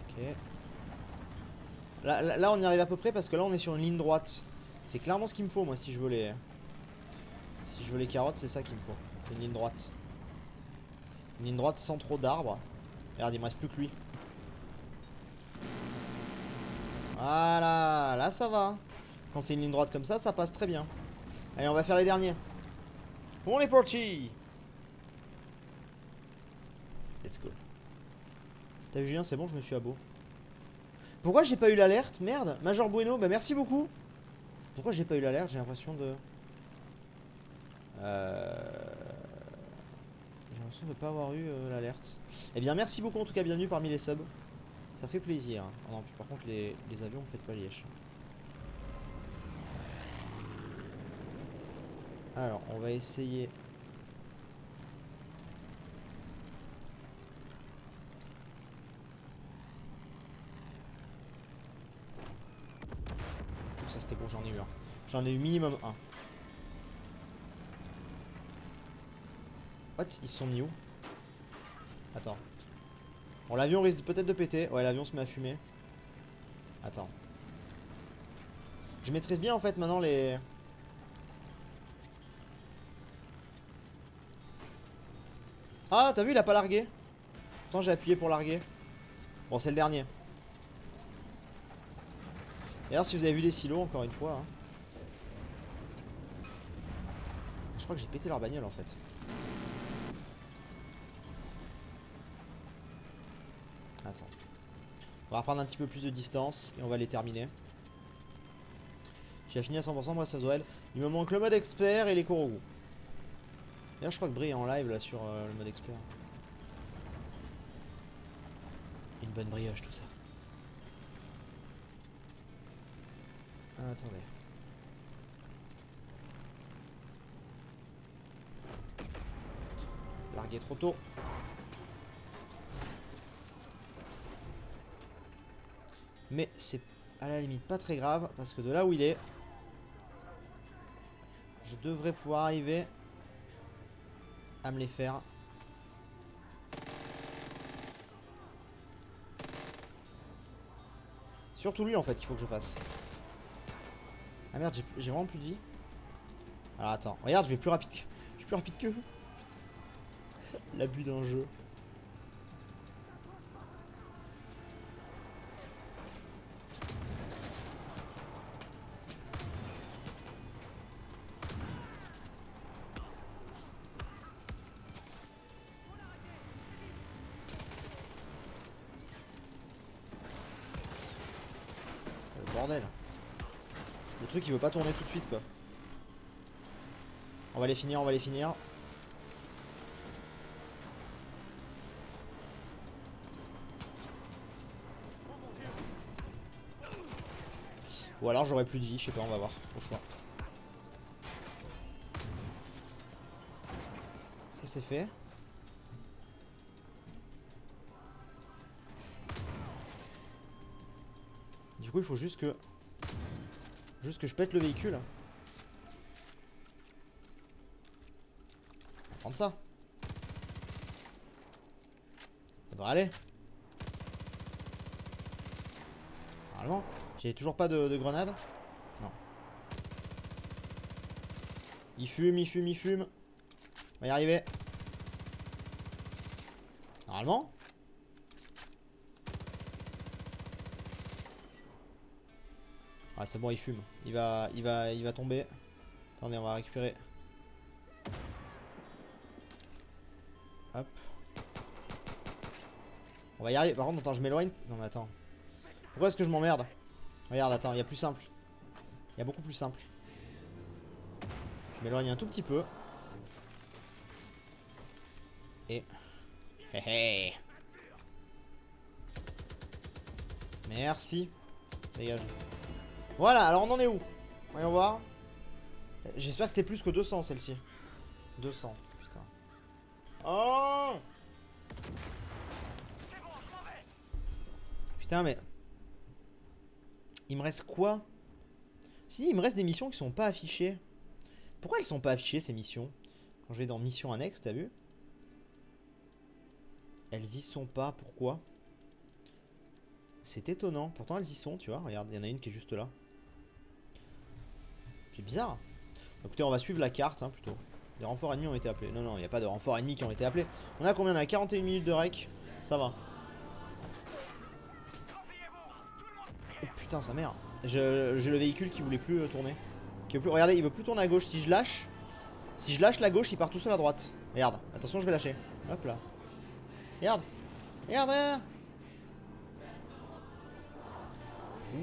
Ok. Là, on y arrive à peu près parce que là on est sur une ligne droite. C'est clairement ce qu'il me faut moi si je veux les... Si je veux les carottes c'est ça qu'il me faut. C'est une ligne droite. Une ligne droite sans trop d'arbres. Regarde il me reste plus que lui. Voilà, là ça va. Quand c'est une ligne droite comme ça passe très bien. Allez on va faire les derniers. On est parti. Let's go. T'as vu Julien, c'est bon, je me suis abo. Pourquoi j'ai pas eu l'alerte? Merde, Major Bueno, bah merci beaucoup. Pourquoi j'ai pas eu l'alerte? J'ai l'impression de... J'ai l'impression de pas avoir eu l'alerte. Eh bien merci beaucoup en tout cas, bienvenue parmi les subs. Ça fait plaisir. Oh non, puis par contre les avions me faites pas lièche. Alors, on va essayer... Ça c'était bon, j'en ai eu un. J'en ai eu minimum un. What? Ils se sont mis où? Attends. Bon, l'avion risque peut-être de péter. Ouais, l'avion se met à fumer. Attends. Je maîtrise bien en fait maintenant les... Ah, t'as vu, il a pas largué. Pourtant j'ai appuyé pour larguer. Bon, c'est le dernier. D'ailleurs, si vous avez vu les silos, encore une fois. Hein. Je crois que j'ai pété leur bagnole en fait. Attends. On va reprendre un petit peu plus de distance et on va les terminer. J'ai fini à 100% Breath of the Wild. Il me manque le mode expert et les Korogu. D'ailleurs, je crois que Brie est en live là sur le mode expert. Une bonne brioche, tout ça. Attendez. Largué trop tôt. Mais c'est à la limite pas très grave parce que de là où il est, je devrais pouvoir arriver à me les faire. Surtout lui en fait qu'il faut que je fasse. Ah merde, j'ai vraiment plus de vie. Alors attends, regarde, je vais plus rapide que... Je suis plus rapide que eux. L'abus d'un jeu. Le bordel. Le truc il veut pas tourner tout de suite quoi. On va les finir, on va les finir. Ou alors j'aurai plus de vie, je sais pas, on va voir, au choix. Ça c'est fait. Du coup il faut juste que... Juste que je pète le véhicule. On va prendre ça. Ça devrait aller. Normalement. J'ai toujours pas de grenade. Non. Il fume, il fume, il fume. On va y arriver. Normalement. Ah c'est bon, il fume. Il va tomber. Attendez, on va récupérer. Hop. On va y arriver. Par contre, attends, je m'éloigne. Non mais attends. Pourquoi est-ce que je m'emmerde? Regarde, attends, il y a plus simple. Il y a beaucoup plus simple. Je m'éloigne un tout petit peu. Et... Hé hé. Merci. Dégage. Voilà, alors on en est où? Voyons voir. J'espère que c'était plus que 200 celle-ci. 200, putain. Oh! Putain, mais... Il me reste quoi? Si, il me reste des missions qui sont pas affichées. Pourquoi elles sont pas affichées ces missions? Quand je vais dans mission annexe, t'as vu? Elles y sont pas, pourquoi? C'est étonnant, pourtant elles y sont, tu vois. Regarde, il y en a une qui est juste là. C'est bizarre. Écoutez, on va suivre la carte, hein, plutôt. Des renforts ennemis ont été appelés. Non, non, il n'y a pas de renforts ennemis qui ont été appelés. On a combien? On a 41 minutes de rec. Ça va. Oh, putain, sa mère. J'ai le véhicule qui voulait plus tourner. Qui veut plus... Regardez, il veut plus tourner à gauche. Si je lâche la gauche, il part tout seul à droite. Regarde, attention, je vais lâcher. Hop là. Regarde. Regarde, regarde.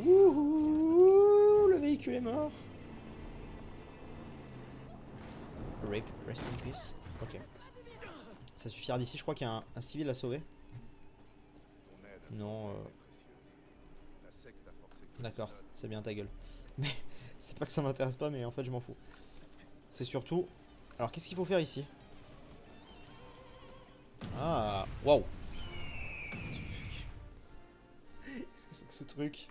Wouhou, le véhicule est mort. RIP, rest in peace. Ok. Ça suffira d'ici, je crois qu'il y a un civil à sauver. Non. D'accord, c'est bien ta gueule. Mais c'est pas que ça m'intéresse pas, mais en fait je m'en fous. C'est surtout... Alors qu'est-ce qu'il faut faire ici? Ah, waouh. Qu'est-ce que c'est que ce truc?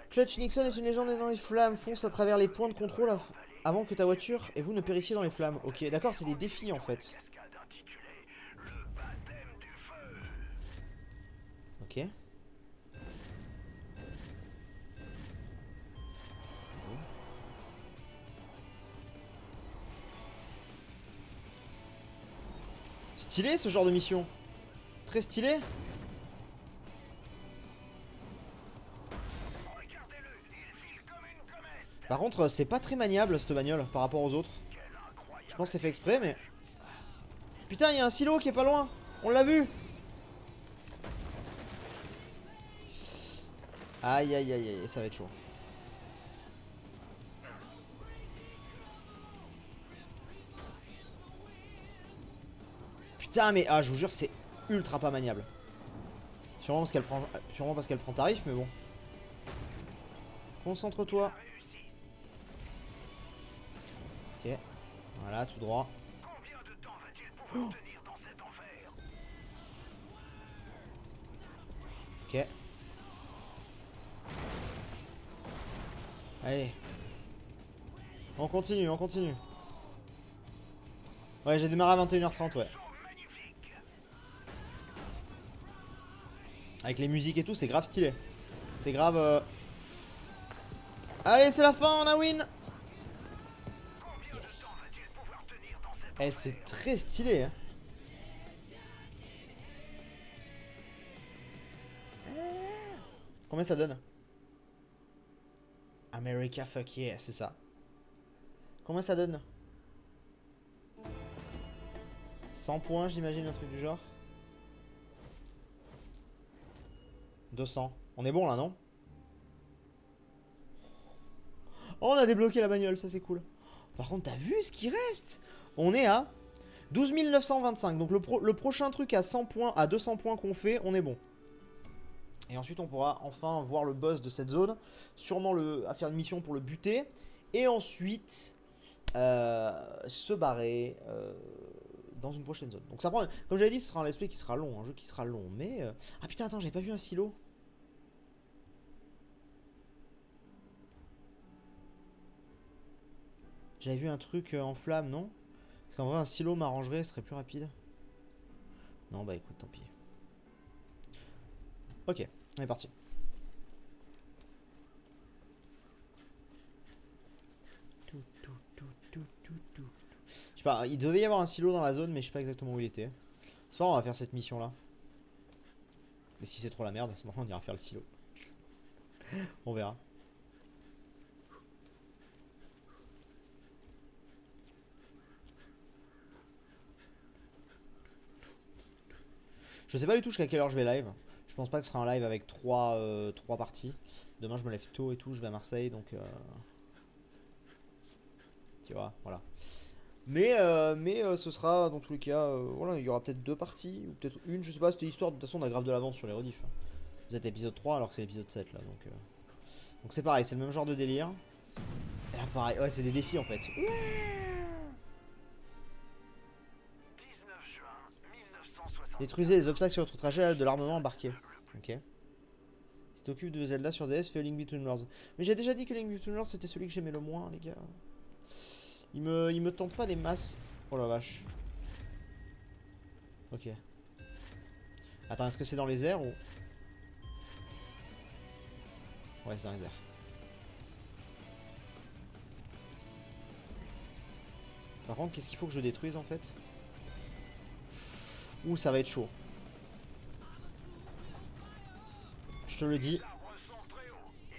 Clutch Nixon est une légende dans les flammes. Fonce à travers les points de contrôle avant que ta voiture et vous ne périssiez dans les flammes. Ok, d'accord, c'est des défis en fait. Ok. Stylé ce genre de mission. Très stylé. Par contre, c'est pas très maniable cette bagnole par rapport aux autres. Je pense que c'est fait exprès, mais... Putain, il y a un silo qui est pas loin. On l'a vu. Aïe, aïe, aïe, aïe, ça va être chaud. Putain, mais... Ah, je vous jure, c'est ultra pas maniable. Sûrement parce qu'elle prend tarif, mais bon. Concentre-toi. Ok. Voilà, tout droit. Oh. Ok. Allez. On continue, on continue. Ouais, j'ai démarré à 21h30, ouais. Avec les musiques et tout, c'est grave stylé. C'est grave... Allez, c'est la fin, on a win. Yes. Eh, c'est très stylé, hein. Combien ça donne? America fuck yeah, c'est ça. Combien ça donne? 100 points, j'imagine, un truc du genre. 200. On est bon là, non? Oh, on a débloqué la bagnole, ça c'est cool. Par contre, t'as vu ce qui reste? On est à 12 925. Donc le prochain truc à 100 points, à 200 points qu'on fait, on est bon. Et ensuite, on pourra enfin voir le boss de cette zone. Sûrement à faire une mission pour le buter. Et ensuite, se barrer dans une prochaine zone. Donc ça prend, comme j'avais dit, ce sera un let's play qui sera long. Un jeu qui sera long. Mais... Ah putain, attends, j'avais pas vu un silo. J'avais vu un truc en flamme, non? Parce qu'en vrai, un silo m'arrangerait, ce serait plus rapide. Non, bah écoute, tant pis. Ok, on est parti. Je sais pas, il devait y avoir un silo dans la zone, mais je sais pas exactement où il était. C'est pas grave, on va faire cette mission là. Et si c'est trop la merde, à ce moment on ira faire le silo. On verra. Je sais pas du tout jusqu'à quelle heure je vais live. Je pense pas que ce sera un live avec 3 parties. Demain je me lève tôt et tout, je vais à Marseille donc... Tu vois, voilà. Mais ce sera dans tous les cas, voilà, il y aura peut-être 2 parties, ou peut-être une, je sais pas, c'était histoire, de toute façon on a grave de l'avance sur les rediffs. Vous êtes à l'épisode 3 alors que c'est l'épisode 7 là, donc c'est pareil, c'est le même genre de délire. Et là pareil, ouais c'est des défis en fait. Détruisez les obstacles sur votre trajet à l'aide de l'armement embarqué. Ok. Si t'occupes de Zelda sur DS, fais Link Between Worlds. Mais j'ai déjà dit que Link Between Worlds c'était celui que j'aimais le moins les gars. Il me tente pas des masses. Oh la vache. Ok. Attends, est-ce que c'est dans les airs ou... Ouais, c'est dans les airs. Par contre, qu'est-ce qu'il faut que je détruise en fait? Ouh, ça va être chaud. Je te le dis.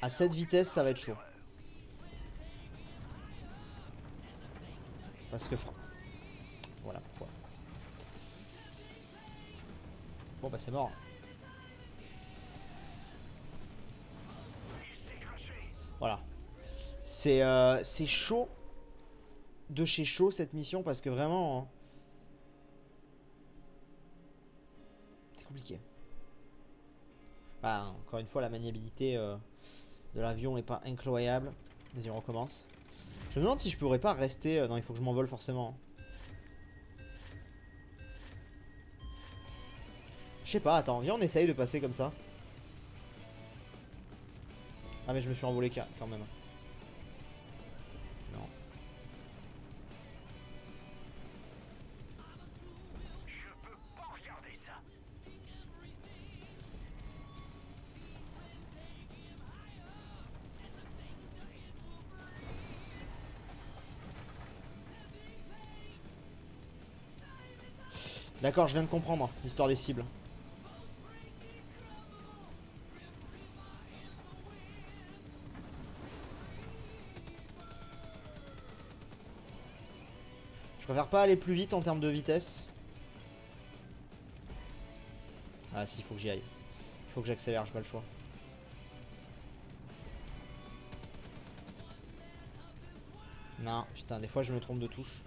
À cette vitesse, ça va être chaud. Parce que... Voilà pourquoi. Bon bah c'est mort. Voilà. C'est chaud. De chez chaud cette mission parce que vraiment... Hein, c'est compliqué. Bah, encore une fois, la maniabilité de l'avion n'est pas incroyable. Vas-y, on recommence. Je me demande si je pourrais pas rester... non, il faut que je m'envole forcément. Je sais pas, attends, viens on essaye de passer comme ça. Ah mais je me suis envolé quand même. Non. Je peux pas regarder ça. D'accord, je viens de comprendre l'histoire des cibles. Je préfère pas aller plus vite en termes de vitesse. Ah si, il faut que j'y aille. Il faut que j'accélère, j'ai pas le choix. Non, putain, des fois je me trompe de touche.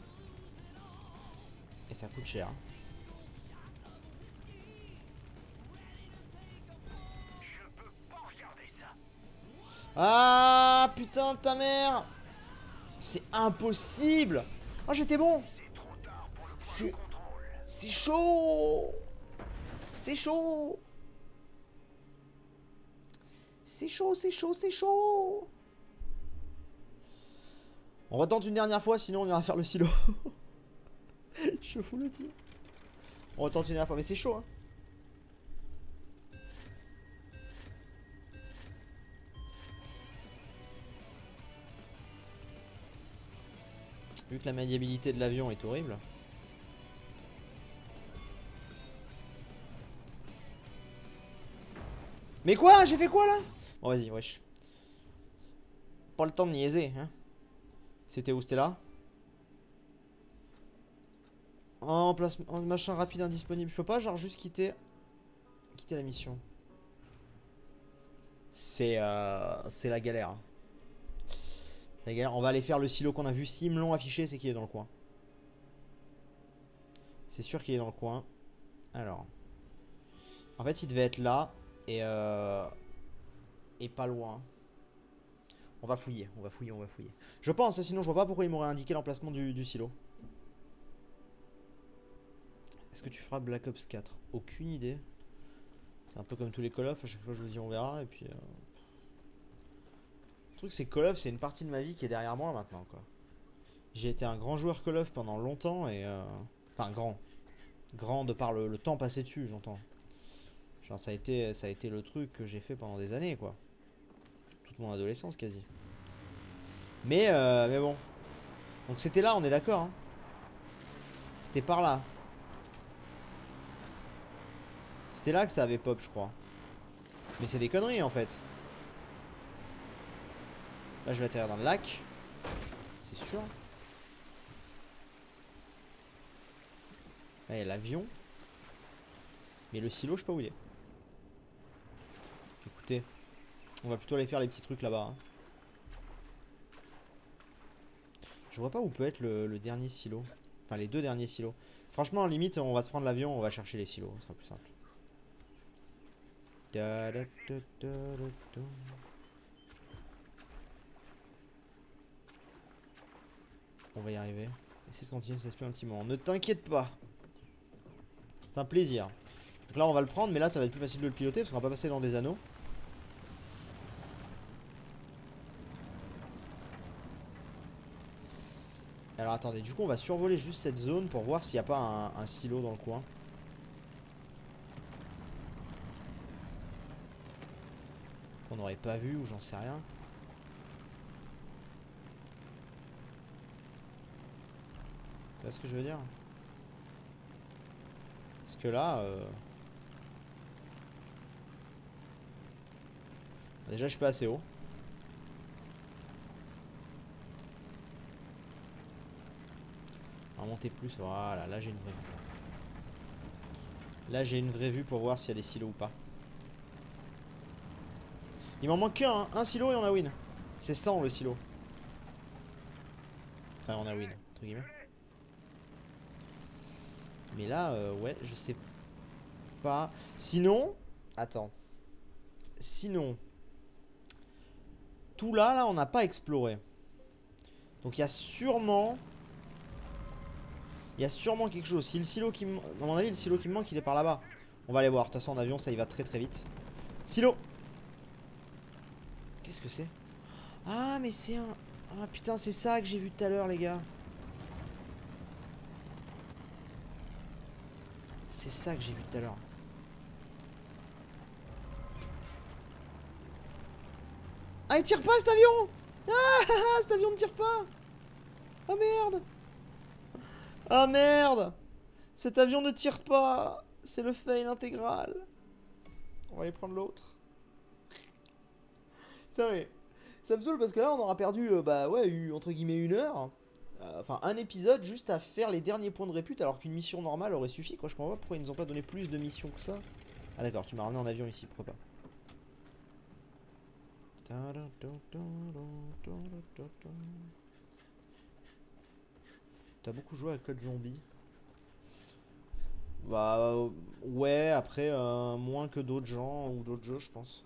Et ça coûte cher. Ah Ah putain de ta mère. C'est impossible. Oh j'étais bon. C'est chaud. C'est chaud. C'est chaud, c'est chaud, c'est chaud. On retente une dernière fois, sinon on ira faire le silo. Je fous le tir. On retente une dernière fois, mais c'est chaud hein. Vu que la maniabilité de l'avion est horrible. Mais quoi? J'ai fait quoi là? Bon vas-y, wesh. Pas le temps de niaiser, hein. C'était où? C'était là? Emplacement, machin rapide indisponible. Je peux pas genre juste quitter la mission. C'est la galère. La galère. On va aller faire le silo qu'on a vu. S'ils me l'ont affiché, c'est qu'il est dans le coin. C'est sûr qu'il est dans le coin. Alors. En fait, il devait être là. Et pas loin. On va fouiller, on va fouiller, on va fouiller. Je pense, sinon je vois pas pourquoi il m'aurait indiqué l'emplacement du silo. Est-ce que tu feras Black Ops 4? Aucune idée. C'est un peu comme tous les Call of, à chaque fois je vous dis on verra. Et puis... Le truc c'est que Call of c'est une partie de ma vie qui est derrière moi maintenant quoi. J'ai été un grand joueur Call of pendant longtemps et... Enfin grand. Grand de par le temps passé dessus j'entends. Genre ça a été le truc que j'ai fait pendant des années quoi. Toute mon adolescence quasi. Mais bon. Donc c'était là, on est d'accord hein. C'était par là. C'était là que ça avait pop je crois. Mais c'est des conneries en fait. Là je vais atterrir dans le lac. C'est sûr. Là il y a l'avion. Mais le silo je sais pas où il est. Écoutez. On va plutôt aller faire les petits trucs là-bas hein. Je vois pas où peut être le dernier silo. Enfin les deux derniers silos. Franchement limite on va se prendre l'avion. On va chercher les silos. Ce sera plus simple. On va y arriver. Essaye de continuer ça se fait un petit moment. Ne t'inquiète pas. C'est un plaisir. Donc là on va le prendre mais là ça va être plus facile de le piloter parce qu'on va pas passer dans des anneaux. Alors attendez, du coup on va survoler juste cette zone pour voir s'il n'y a pas un silo dans le coin. Qu'on n'aurait pas vu ou j'en sais rien. Tu vois ce que je veux dire? Parce que là... Déjà je suis pas assez haut. On va monter plus, voilà, là j'ai une vraie vue. Là j'ai une vraie vue pour voir s'il y a des silos ou pas. Il m'en manque qu'un, hein. Un silo et on a win. C'est 100 le silo. Enfin on a win, entre guillemets. Mais là, ouais, je sais pas. Sinon, attends. Sinon, tout là, on n'a pas exploré. Donc il y a sûrement... Il y a sûrement quelque chose. Si le silo qui me... À mon avis, le silo qui me manque, il est par là-bas. On va aller voir. De toute façon, en avion, ça y va très très vite. Silo! Qu'est-ce que c'est? Ah, mais c'est un... Ah, putain, c'est ça que j'ai vu tout à l'heure, les gars. C'est ça que j'ai vu tout à l'heure. Ah, il tire pas, cet avion! Ah, cet avion ne tire pas! Oh, merde! Ah merde! Cet avion ne tire pas! C'est le fail intégral. On va aller prendre l'autre. Putain mais... Ça me saoule parce que là on aura perdu, bah ouais, entre guillemets 1 heure. Enfin un épisode juste à faire les derniers points de répute alors qu'une mission normale aurait suffi quoi. Je comprends pas pourquoi ils nous ont pas donné plus de missions que ça. Ah d'accord, tu m'as ramené en avion ici, pourquoi pas. T'as beaucoup joué à Code Zombie. Bah ouais, après moins que d'autres gens ou d'autres jeux je pense.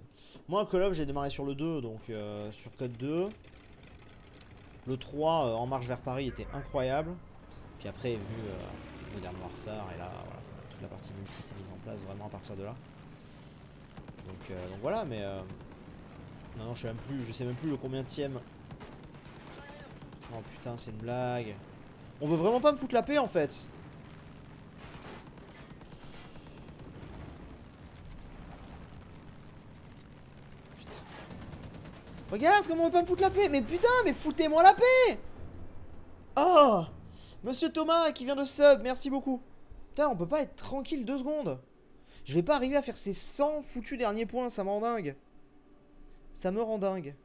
Moi Call of j'ai démarré sur le 2 donc sur Code 2. Le 3 En marche vers Paris était incroyable. Puis après est venu Modern Warfare et là voilà, toute la partie multi s'est mise en place vraiment à partir de là. Donc voilà mais non je sais même plus le combienième. Oh putain c'est une blague. On veut vraiment pas me foutre la paix en fait. Regarde comment on veut pas me foutre la paix. Mais putain, mais foutez-moi la paix. Oh, Monsieur Thomas qui vient de sub, merci beaucoup. Putain, on peut pas être tranquille 2 secondes. Je vais pas arriver à faire ces 100 foutus derniers points, ça me rend dingue. Ça me rend dingue.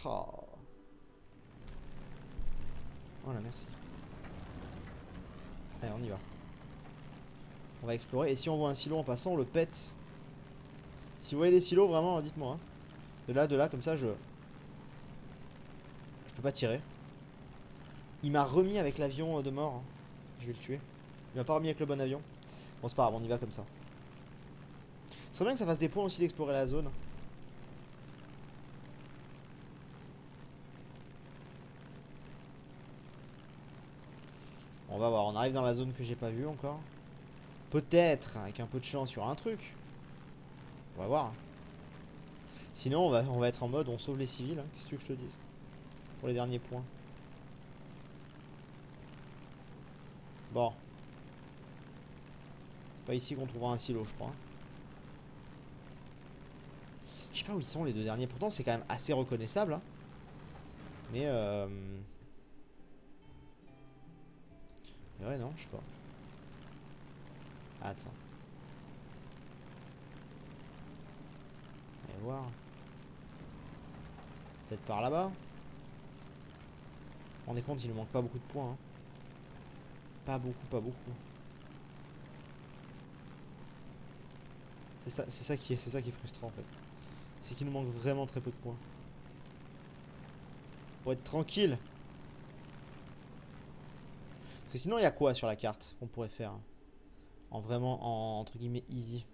Oh. Voilà, merci. Allez, on y va. On va explorer. Et si on voit un silo en passant, on le pète. Si vous voyez des silos, vraiment, dites-moi. Hein. De là, comme ça, je peux pas tirer. Il m'a remis avec l'avion de mort. Hein. Je vais le tuer. Il m'a pas remis avec le bon avion. Bon, c'est pas grave, on y va comme ça. Ce serait bien que ça fasse des points aussi d'explorer la zone. On va voir, on arrive dans la zone que j'ai pas vue encore. Peut-être, avec un peu de chance, sur un truc. On va voir. Sinon, on va être en mode on sauve les civils. Hein. Qu'est-ce que tu veux que je te dise? Pour les derniers points. Bon. C'est pas ici qu'on trouvera un silo, je crois. Je sais pas où ils sont les 2 derniers. Pourtant, c'est quand même assez reconnaissable. Hein. Mais ouais, non, je sais pas. Attends. Allez voir. Peut-être par là-bas. Vous vous rendez compte, il ne manque pas beaucoup de points. Hein. Pas beaucoup, pas beaucoup. C'est ça qui est frustrant en fait. C'est qu'il nous manque vraiment très peu de points. Pour être tranquille. Parce que sinon, il y a quoi sur la carte qu'on pourrait faire? En vraiment, entre guillemets, easy.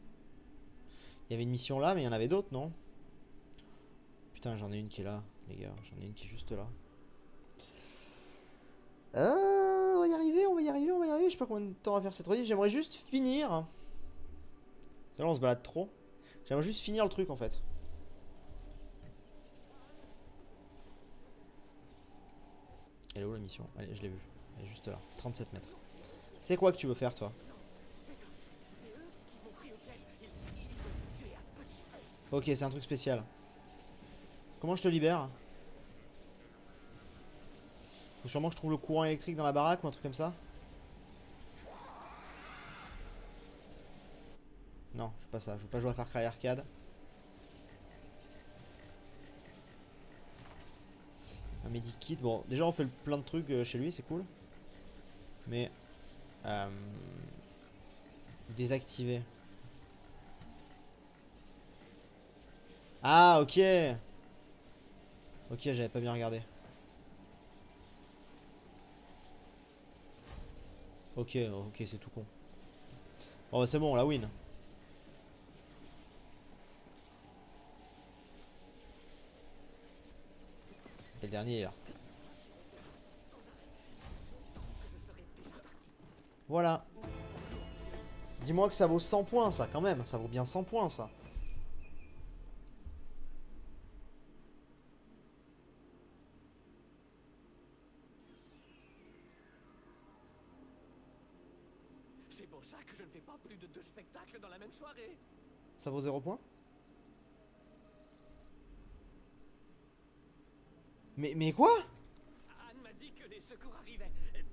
Il y avait une mission là, mais il y en avait d'autres, non? Putain, j'en ai une qui est là, les gars. J'en ai une qui est juste là. On va y arriver, on va y arriver, on va y arriver. Je sais pas combien de temps à faire cette rediff. J'aimerais juste finir. Là, on se balade trop. J'aimerais juste finir le truc en fait. Elle est où la mission? Allez, je l'ai vue. Elle est juste là. 37 mètres. C'est quoi que tu veux faire, toi? Ok, c'est un truc spécial. Comment je te libère? Faut sûrement que je trouve le courant électrique dans la baraque ou un truc comme ça. Non, je veux pas ça. Je veux pas jouer à Far Cry Arcade. Un medikit. Bon, déjà on fait plein de trucs chez lui, c'est cool. Mais désactiver. Ah, ok. Ok, j'avais pas bien regardé. Ok, ok, c'est tout con. Bon, bah, c'est bon, on la win. Et le dernier est là. Voilà. Dis-moi que ça vaut 100 points, ça, quand même. Ça vaut bien 100 points, ça. C'est pour ça que je ne fais pas plus de 2 spectacles dans la même soirée. Ça vaut 0 points? Mais quoi? Anne m'a dit que les secours arrivaient.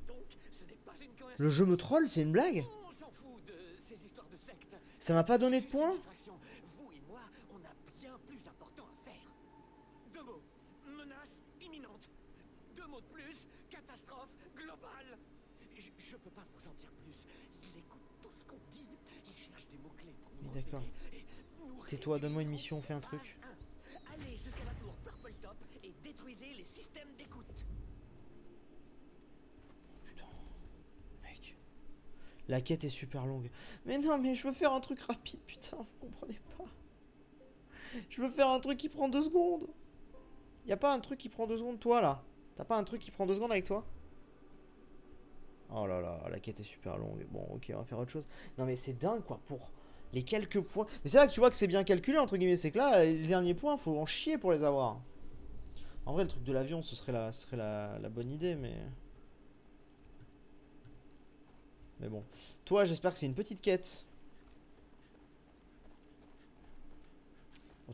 Donc, ce n'est pas une coïncidence. Le jeu me troll, c'est une blague? On s'en fout de ces histoires de secte. Ça m'a pas donné de points? Vous et moi, on a bien plus important à faire. 2 mots. Menace imminente. 2 mots de plus. Catastrophe globale. Je peux pas vous en dire plus. Ils écoutent tout ce qu'on dit. Ils cherchent des mots-clés pour nous. Oui, d'accord. Tais-toi, donne-moi une mission, fais un truc. Allez jusqu'à la tour Purple Top et détruisez les systèmes d'écoute. Putain. La quête est super longue. Mais non, mais je veux faire un truc rapide, putain, vous comprenez pas. Je veux faire un truc qui prend 2 secondes. Y a pas un truc qui prend 2 secondes, toi, là? T'as pas un truc qui prend 2 secondes avec toi? Oh là là, la quête est super longue. Bon, ok, on va faire autre chose. Non, mais c'est dingue, quoi, pour les quelques points. Mais c'est là que tu vois que c'est bien calculé, entre guillemets. C'est que là, les derniers points, faut en chier pour les avoir. En vrai, le truc de l'avion, ce serait la bonne idée, mais... Mais bon. Toi, j'espère que c'est une petite quête.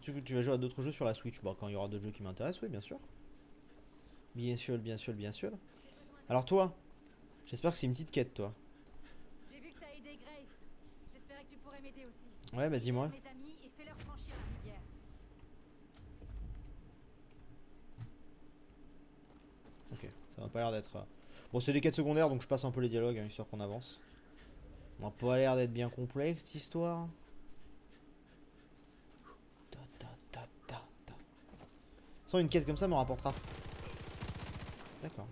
Tu vas jouer à d'autres jeux sur la Switch. Bon, quand il y aura d'autres jeux qui m'intéressent, oui, bien sûr. Bien sûr, bien sûr, bien sûr. Alors toi, j'espère que c'est une petite quête, toi. J'ai vu que t'as aidé Grace. J'espérais que tu pourrais m'aider aussi. Ouais, bah dis-moi. Mes amis et fais-leur franchir la rivière. Ok, ça m'a pas l'air d'être... Bon, c'est des quêtes secondaires, donc je passe un peu les dialogues, hein, histoire qu'on avance. Ça m'a pas l'air d'être bien complexe, cette histoire. Sans une quête comme ça me rapportera... D'accord.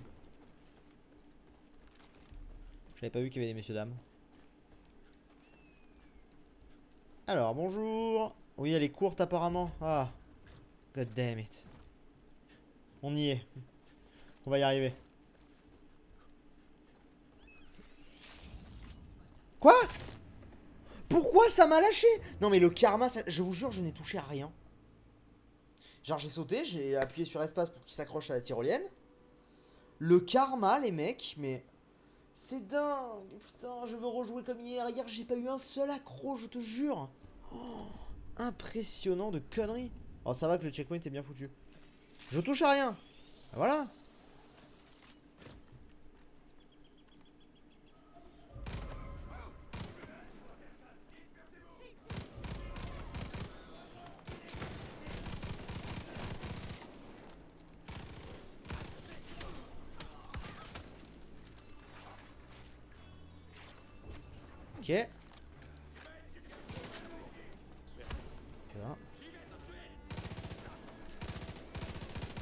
J'avais pas vu qu'il y avait des messieurs dames. Alors, bonjour. Oui, elle est courte apparemment. Ah. God damn it. On y est. On va y arriver. Quoi? Pourquoi ça m'a lâché? Non mais le karma, ça... je vous jure, je n'ai touché à rien. Genre j'ai sauté, j'ai appuyé sur espace pour qu'il s'accroche à la tyrolienne. Le karma, les mecs, mais... C'est dingue. Putain, je veux rejouer comme hier. Hier, j'ai pas eu un seul accro, je te jure. Oh, impressionnant de conneries. Alors ça va que le checkpoint est bien foutu. Je touche à rien. Voilà. Ok.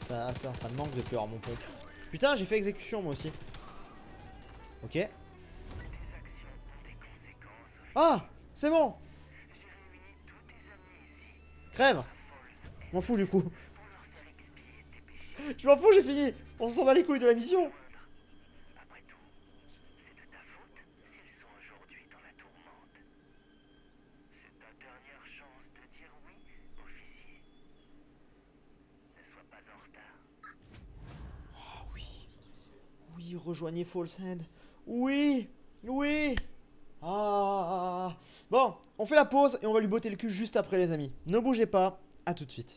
Ça, attends, ça me manque de peur mon pompe. Putain, j'ai fait exécution moi aussi. Ok. Ah, c'est bon. Crève. M'en fous du coup. Je m'en fous, j'ai fini. On s'en bat les couilles de la mission. Oui, rejoignez False Hand. Oui, oui. Ah. Bon, on fait la pause et on va lui botter le cul juste après les amis. Ne bougez pas, à tout de suite.